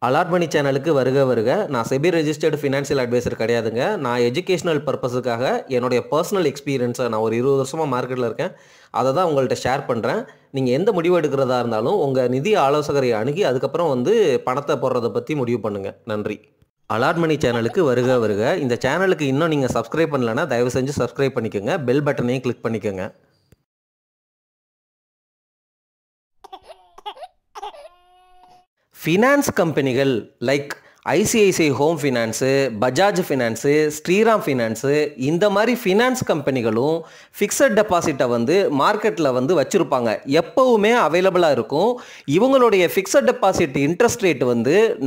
Allot மணி சேனலுக்கு வருக வருக. நான் செபி ரெஜிஸ்டர்டு ஃபினான்ஷியல் அட்வைசர் கிடையாதுங்க. நான் எஜுகேஷனல் பர்பஸுக்காக என்னுடைய பர்சனல் எக்ஸ்பீரியன்ஸை நான் ஒரு 20 வருஷமாக மார்க்கெட்டில் இருக்கேன். அதை தான் உங்கள்கிட்ட ஷேர் பண்ணுறேன். நீங்கள் எந்த முடிவு எடுக்கிறதா இருந்தாலும் உங்கள் நிதி ஆலோசகரை அணுகி அதுக்கப்புறம் பணத்தை போடுறதை பற்றி முடிவு பண்ணுங்கள். நன்றி. அலாட் மணி சேனலுக்கு வருக வருக. இந்த சேனலுக்கு இன்னும் நீங்கள் சப்ஸ்கிரைப் பண்ணலைன்னா தயவு செஞ்சு சப்ஸ்கிரைப் பண்ணிக்கோங்க. பெல் பட்டனையும் கிளிக் பண்ணிக்கோங்க. ஃபினான்ஸ் கம்பெனிகள் like ICICI home finance, Bajaj finance, Shriram finance, இந்த மாதிரி ஃபினான்ஸ் கம்பெனிகளும் ஃபிக்ஸட் டெபாசிட்டை மார்க்கெட்டில் வச்சுருப்பாங்க. எப்போவுமே அவைலபிளாக இருக்கும். இவங்களுடைய ஃபிக்ஸட் டெபாசிட் இன்ட்ரெஸ்ட் ரேட்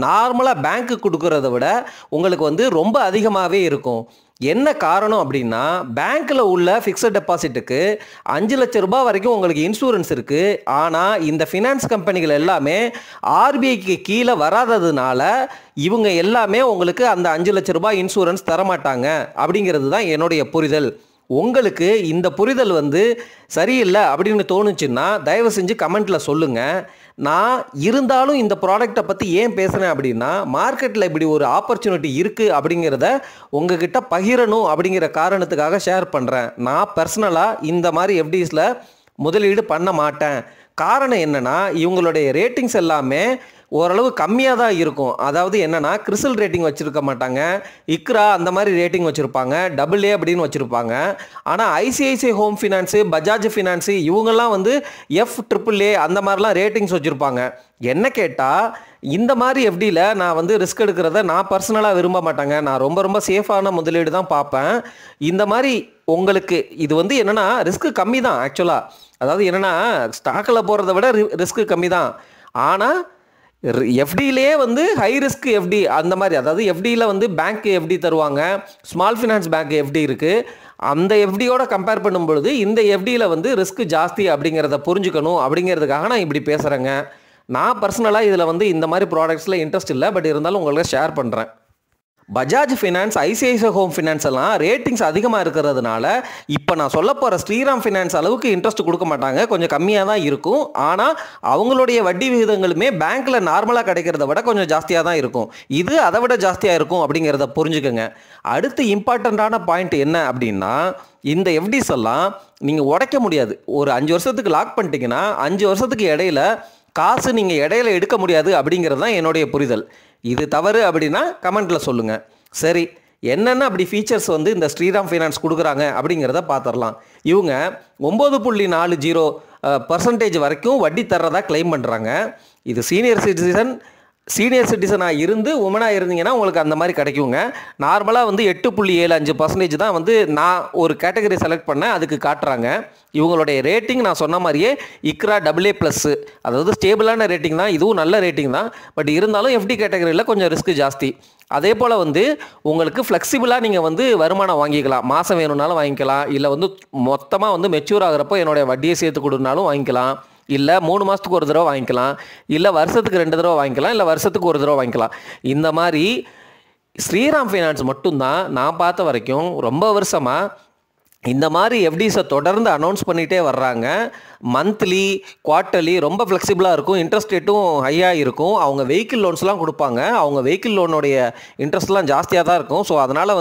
நார்மலாக பேங்க்கு கொடுக்குறத விட உங்களுக்கு ரொம்ப அதிகமாகவே இருக்கும். என்ன காரணம் அப்படின்னா, பேங்க்கில் உள்ள ஃபிக்ஸட் டெபாசிட்டுக்கு 5 லட்ச ரூபாய் வரைக்கும் உங்களுக்கு இன்சூரன்ஸ் இருக்குது. ஆனால் இந்த ஃபினான்ஸ் கம்பெனிகள் எல்லாமே ஆர்பிஐக்கு கீழே வராததுனால இவங்க எல்லாமே உங்களுக்கு அந்த 5 லட்ச ரூபாய் இன்சூரன்ஸ் தரமாட்டாங்க. அப்படிங்கிறது தான் என்னுடைய புரிதல். உங்களுக்கு இந்த புரிதல் சரியில்லை அப்படின்னு தோணுச்சுன்னா தயவு செஞ்சு கமெண்ட்டில் சொல்லுங்கள். நான் இருந்தாலும் இந்த ப்ராடக்டை பற்றி ஏன் பேசுகிறேன் அப்படின்னா, மார்க்கெட்டில் இப்படி ஒரு ஆப்பர்ச்சுனிட்டி இருக்குது அப்படிங்கிறத உங்ககிட்ட பகிரணும் அப்படிங்கிற காரணத்துக்காக ஷேர் பண்ணுறேன். நான் பர்சனலாக இந்த மாதிரி எஃப்டிஸில் முதலீடு பண்ண மாட்டேன். காரணம் என்னென்னா, இவங்களுடைய ரேட்டிங்ஸ் எல்லாமே ஓரளவு கம்மியாக தான் இருக்கும். அதாவது என்னென்னா, கிறிசல் ரேட்டிங் வச்சுருக்க மாட்டாங்க, இக்ரா அந்த மாதிரி ரேட்டிங் வச்சுருப்பாங்க, AA அப்படின்னு வச்சுருப்பாங்க. ஆனால் ICICI home finance, Bajaj finance இவங்கெல்லாம் FAAA அந்த மாதிரிலாம் ரேட்டிங்ஸ் வச்சுருப்பாங்க. என்ன கேட்டால், இந்த மாதிரி எஃப்டியில் நான் ரிஸ்க் எடுக்கிறத நான் பர்சனலாக விரும்ப மாட்டாங்க. நான் ரொம்ப சேஃபான முதலீடு தான் பார்ப்பேன். இந்த மாதிரி உங்களுக்கு இது என்னென்னா ரிஸ்க்கு கம்மி தான் ஆக்சுவலாக. அதாவது என்னென்னா, ஸ்டாக்கில் போகிறத விட ரிஸ்க்கு கம்மி தான். ஆனால் எஃப்டியிலே ஹை ரிஸ்க் எஃப்டி அந்த மாதிரி, அதாவது எஃப்டியில் பேங்க் எஃப்டி தருவாங்க, ஸ்மால் ஃபினான்ஸ் பேங்க் எஃப்டி இருக்குது. அந்த எஃப்டியோட கம்பேர் பண்ணும்பொழுது இந்த எஃப்டியில் ரிஸ்க் ஜாஸ்தி அப்படிங்கிறத புரிஞ்சுக்கணும். அப்படிங்கிறதுக்காக நான் இப்படி பேசுகிறேங்க. நான் பர்சனலாக இதில் இந்த மாதிரி ப்ராடக்ட்ஸில் இன்ட்ரெஸ்ட் இல்லை. பட் இருந்தாலும் உங்களுக்கு ஷேர் பண்ணுறேன். Bajaj finance, ICICI home finance எல்லாம் ரேட்டிங்ஸ் அதிகமாக இருக்கிறதுனால இப்போ நான் சொல்ல போகிற ஸ்ரீராம் ஃபினான்ஸ் அளவுக்கு இன்ட்ரெஸ்ட் கொடுக்க மாட்டாங்க. கொஞ்சம் கம்மியாக தான் இருக்கும். ஆனால் அவங்களுடைய வட்டி விகிதங்களுமே பேங்க்கில் நார்மலாக கிடைக்கிறத விட கொஞ்சம் ஜாஸ்தியாக தான் இருக்கும். இது அதை விட ஜாஸ்தியாக இருக்கும் அப்படிங்கிறத புரிஞ்சுக்கோங்க. அடுத்து இம்பார்ட்டண்ட்டான பாயிண்ட் என்ன அப்படின்னா, இந்த எஃப்டிஸ் எல்லாம் நீங்கள் உடைக்க முடியாது. ஒரு 5 வருஷத்துக்கு லாக் பண்ணிட்டீங்கன்னா 5 வருஷத்துக்கு இடையில காசு நீங்கள் இடையில எடுக்க முடியாது அப்படிங்கிறது தான் என்னுடைய புரிதல். இது தவறு அப்படின்னா கமெண்ட்டில் சொல்லுங்கள். சரி, என்னென்ன அப்படி ஃபீச்சர்ஸ் இந்த ஸ்ரீராம் ஃபினான்ஸ் கொடுக்குறாங்க அப்படிங்கிறத பார்த்துடலாம். இவங்க 9.40% வரைக்கும் வட்டி தர்றதா கிளைம் பண்ணுறாங்க. இது சீனியர் சிட்டிசனாக இருந்து உமனாக இருந்தீங்கன்னா உங்களுக்கு அந்த மாதிரி கிடைக்குங்க. நார்மலாக 8.75% தான் நான் ஒரு கேட்டகரி செலக்ட் பண்ணேன், அதுக்கு காட்டுறாங்க. இவங்களுடைய ரேட்டிங் நான் சொன்ன மாதிரியே இக்ரா AA+, அதாவது ஸ்டேபிளான ரேட்டிங் தான். இதுவும் நல்ல ரேட்டிங் தான். பட் இருந்தாலும் எஃப்டி கேட்டகரியில் கொஞ்சம் ரிஸ்க் ஜாஸ்தி. அதே போல் உங்களுக்கு ஃப்ளெக்சிபிளாக நீங்கள் வருமானம் வாங்கிக்கலாம். மாதம் வேணும்னாலும் வாங்கிக்கலாம், இல்லை மொத்தமாக மெச்சூர் ஆகிறப்போ என்னுடைய வட்டியை சேர்த்து கொடுனாலும் வாங்கிக்கலாம், இல்லை 3 மாதத்துக்கு ஒரு தடவை வாங்கிக்கலாம், இல்லை வருஷத்துக்கு 2 தடவை வாங்கிக்கலாம், இல்லை வருஷத்துக்கு ஒரு தடவை வாங்கிக்கலாம். இந்த மாதிரி ஸ்ரீராம் ஃபினான்ஸ் மட்டும்தான் நான் பார்த்த வரைக்கும் ரொம்ப வருஷமாக இந்த மாதிரி எஃப்டிஸை தொடர்ந்து அனௌன்ஸ் பண்ணிகிட்டே வர்றாங்க. மந்த்லி, குவார்ட்டர்லி ரொம்ப ஃப்ளெக்சிபிளாக இருக்கும். இன்ட்ரெஸ்ட் ரேட்டும் ஹையாக இருக்கும். அவங்க வெஹிக்கிள் லோன்ஸ்லாம் கொடுப்பாங்க. அவங்க வெஹிக்கிள் லோனுடைய இன்ட்ரெஸ்ட்லாம் ஜாஸ்தியாக தான் இருக்கும். ஸோ அதனால்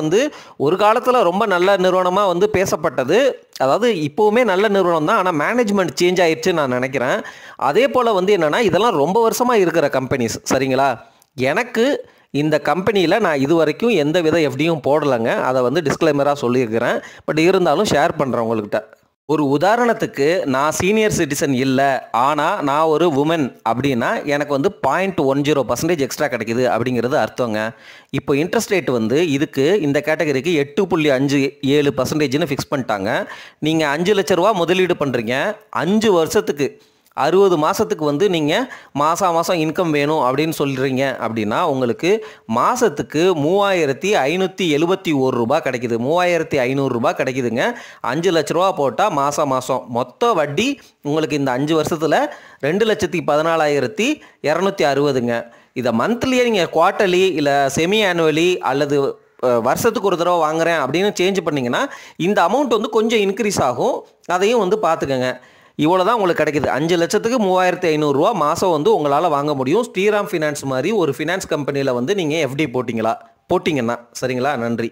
ஒரு காலத்தில் ரொம்ப நல்ல நிறுவனமாக பேசப்பட்டது. அதாவது இப்போவுமே நல்ல நிறுவனம் தான். ஆனால் மேனேஜ்மெண்ட் சேஞ்ச் ஆயிடுச்சுன்னு நான் நினைக்கிறேன். அதே போல் என்னென்னா, இதெல்லாம் ரொம்ப வருஷமாக இருக்கிற கம்பெனிஸ். சரிங்களா? எனக்கு இந்த கம்பெனியில் நான் இது வரைக்கும் எந்த வித எஃப்டியும் போடலைங்க. அதை டிஸ்க்ளைமராக சொல்லியிருக்கிறேன். பட் இருந்தாலும் ஷேர் பண்ணுறேன் உங்கள்கிட்ட. ஒரு உதாரணத்துக்கு, நான் சீனியர் சிட்டிசன் இல்லை, ஆனால் நான் ஒரு உமன் அப்படின்னா எனக்கு 0.10% எக்ஸ்ட்ரா கிடைக்குது அப்படிங்கிறது அர்த்தங்க. இப்போ இன்ட்ரெஸ்ட் ரேட் இதுக்கு இந்த கேட்டகரிக்கு 8.57%ன்னு ஃபிக்ஸ் பண்ணிட்டாங்க. நீங்கள் 5 லட்ச ரூபா முதலீடு பண்ணுறீங்க. 5 வருஷத்துக்கு 60 மாதத்துக்கு நீங்கள் மாதம் இன்கம் வேணும் அப்படின்னு சொல்கிறீங்க அப்படின்னா உங்களுக்கு மாதத்துக்கு 3571 ரூபா கிடைக்குது. 3500 ரூபாய் கிடைக்குதுங்க. 5 லட்ச ரூபா போட்டால் மாதம் மொத்த வட்டி உங்களுக்கு இந்த 5 வருஷத்தில் 2,14,260ங்க. இதை மந்த்லியே நீங்கள் குவார்ட்டர்லி இல்லை செமி ஆனுவலி அல்லது வருஷத்துக்கு ஒரு தடவை வாங்குகிறேன் அப்படின்னு சேஞ்ச் பண்ணிங்கன்னா இந்த அமௌண்ட் கொஞ்சம் இன்க்ரீஸ் ஆகும். அதையும் பார்த்துக்கோங்க. இவ்வளோ தான் உங்களுக்கு கிடைக்குது. 5 லட்சத்துக்கு 3500 ரூபா மாதம் வந்து உங்களால் வாங்க முடியும். ஸ்ரீராம் ஃபினான்ஸ் மாதிரி ஒரு ஃபினான்ஸ் கம்பெனியில் வந்து நீங்கள் எஃப்டி போட்டிங்கன்னா சரிங்களா? நன்றி.